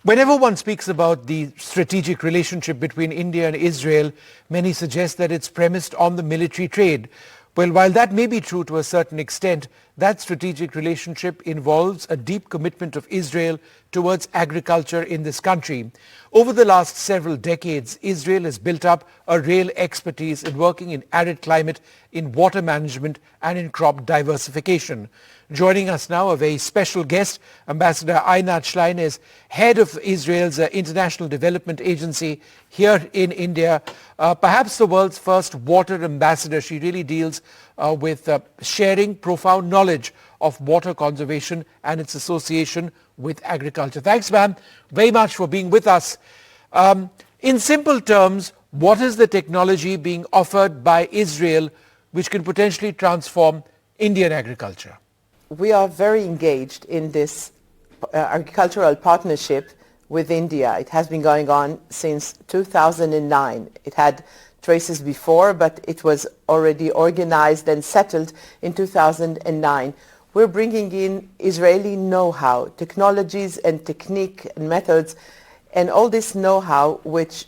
Whenever one speaks about the strategic relationship between India and Israel, many suggest that it's premised on the military trade. Well, while that may be true to a certain extent, that strategic relationship involves a deep commitment of Israel towards agriculture in this country. Over the last several decades, Israel has built up a real expertise in working in arid climate, in water management and in crop diversification. Joining us now, a very special guest, Ambassador Einat Schlein is head of Israel's International Development Agency here in India. Perhaps the world's first water ambassador. She really deals with sharing profound knowledge of water conservation and its association with agriculture. Thanks, ma'am, very much for being with us. In simple terms, what is the technology being offered by Israel which can potentially transform Indian agriculture? We are very engaged in this agricultural partnership with India. It has been going on since 2009. It had traces before, but it was already organized and settled in 2009. We're bringing in Israeli know-how, technologies and technique and methods, and all this know-how which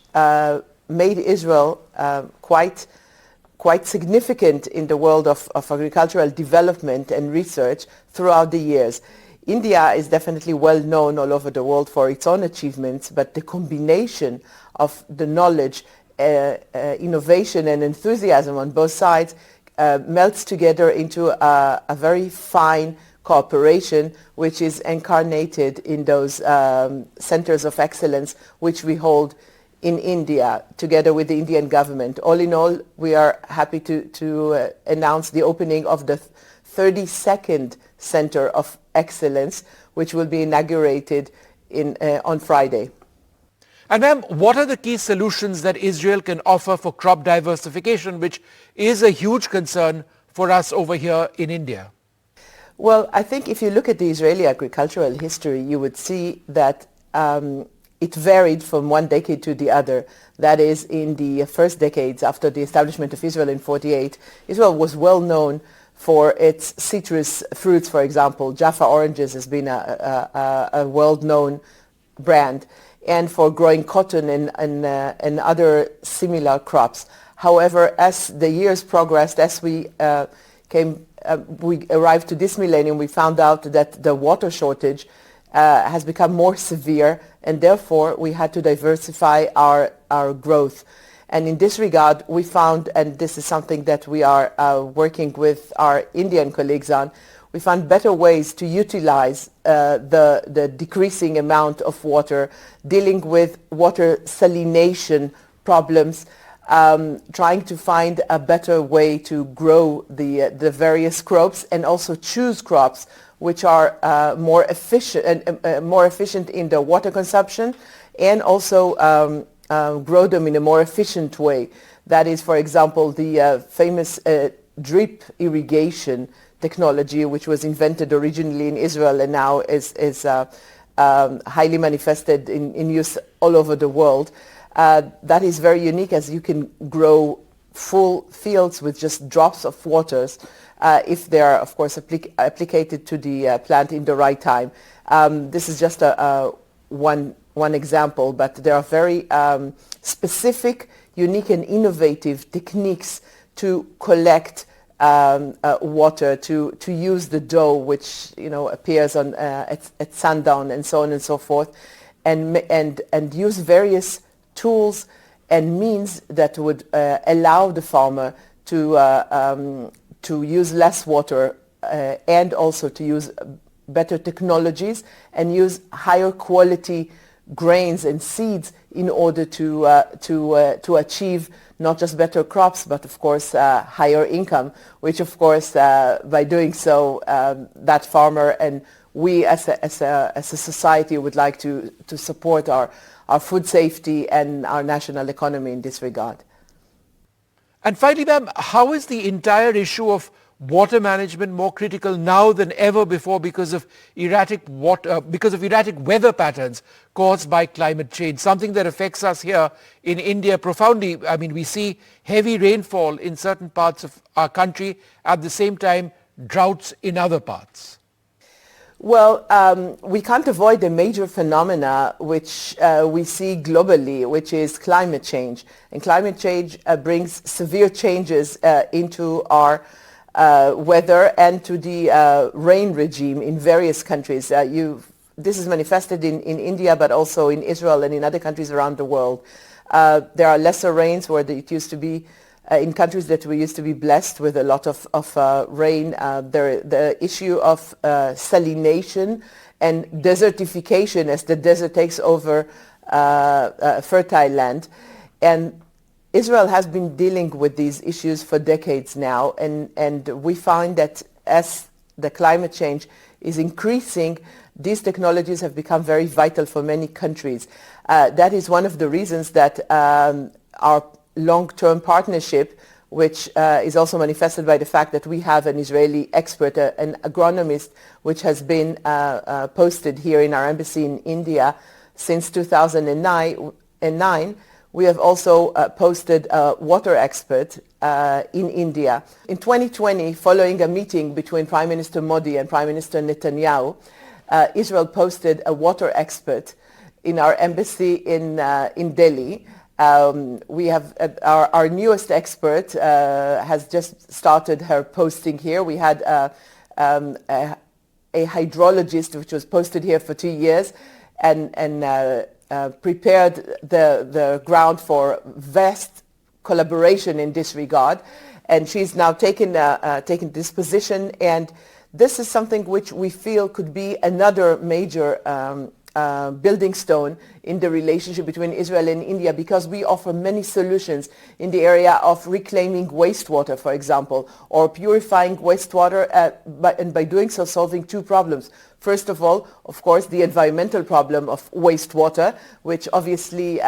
made Israel quite significant in the world of agricultural development and research throughout the years. India is definitely well known all over the world for its own achievements, but the combination of the knowledge, innovation and enthusiasm on both sides melts together into a very fine cooperation which is incarnated in those centers of excellence which we hold in India, together with the Indian government. All in all, we are happy to announce the opening of the 32nd Center of Excellence, which will be inaugurated on Friday. And ma'am, what are the key solutions that Israel can offer for crop diversification, which is a huge concern for us over here in India? Well, I think if you look at the Israeli agricultural history, you would see that it varied from one decade to the other. That is, in the first decades after the establishment of Israel in 1948, Israel was well known for its citrus fruits, for example. Jaffa oranges has been a well-known brand, and for growing cotton and other similar crops. However, as the years progressed, as we arrived to this millennium, we found out that the water shortage has become more severe, and therefore we had to diversify our growth. And in this regard, we found, and this is something that we are working with our Indian colleagues on, we found better ways to utilize the decreasing amount of water, dealing with water salination problems, trying to find a better way to grow the various crops, and also choose crops which are more efficient in the water consumption, and also grow them in a more efficient way. That is, for example, the famous drip irrigation technology, which was invented originally in Israel and now is highly manifested in use all over the world. That is very unique, as you can grow full fields with just drops of waters if they are, of course, applicated to the plant in the right time. This is just one example, but there are very specific, unique and innovative techniques to collect water, to use the dough which appears on at sundown and so on and so forth, and use various tools and means that would allow the farmer to use less water and also to use better technologies and use higher quality grains and seeds in order to achieve not just better crops, but of course higher income, which of course by doing so that farmer and we as a society would like to support our food safety and our national economy in this regard. And finally, ma'am, how is the entire issue of water management more critical now than ever before because of erratic weather patterns caused by climate change, something that affects us here in India profoundly? I mean, we see heavy rainfall in certain parts of our country, at the same time droughts in other parts. Well, we can't avoid a major phenomena which we see globally, which is climate change. And climate change brings severe changes into our weather and to the rain regime in various countries. This is manifested in India, but also in Israel and in other countries around the world. There are lesser rains where it used to be in countries that we used to be blessed with a lot of rain. The issue of salination and desertification as the desert takes over fertile land. And Israel has been dealing with these issues for decades now, and we find that as the climate change is increasing, these technologies have become very vital for many countries. That is one of the reasons that our long-term partnership, which is also manifested by the fact that we have an Israeli expert, an agronomist, which has been posted here in our embassy in India since 2009. We have also posted a water expert in India. In 2020, following a meeting between Prime Minister Modi and Prime Minister Netanyahu, Israel posted a water expert in our embassy in Delhi. We have our newest expert has just started her posting here. We had a hydrologist which was posted here for 2 years and prepared the ground for vast collaboration in this regard. And she's now taken this position, and this is something which we feel could be another major building stone in the relationship between Israel and India, because we offer many solutions in the area of reclaiming wastewater, for example, or purifying wastewater, and by doing so solving two problems. First of all, of course, the environmental problem of wastewater, which obviously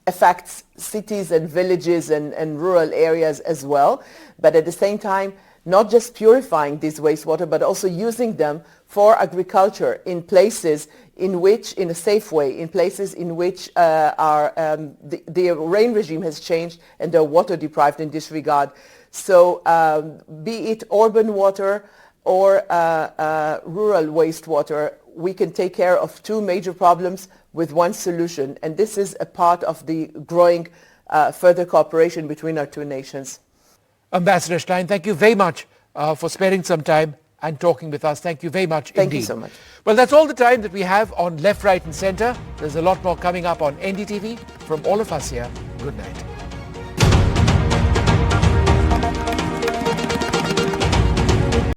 affects cities and villages and rural areas as well. But at the same time, not just purifying this wastewater, but also using them for agriculture in places in which, in a safe way, in places in which the rain regime has changed and they're water deprived in this regard. So be it urban water or rural wastewater, we can take care of two major problems with one solution. And this is a part of the growing further cooperation between our two nations. Ambassador Stein, thank you very much for spending some time and talking with us. Thank you very much indeed. Thank you so much. Well, that's all the time that we have on Left, Right and Centre. There's a lot more coming up on NDTV. From all of us here, good night.